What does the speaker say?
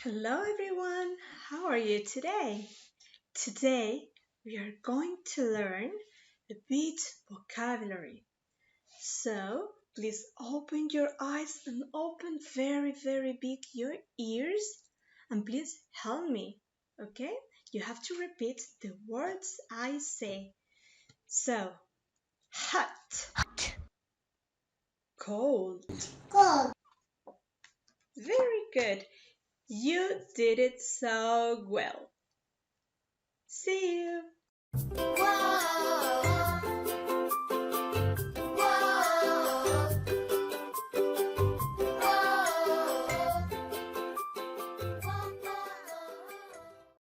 Hello everyone, how are you today? Today we are going to learn a bit vocabulary. So please open your eyes and open very big your ears and please help me, okay? You have to repeat the words I say. So, hot, cold, Cold. very good. You did it so well. See you. Wow.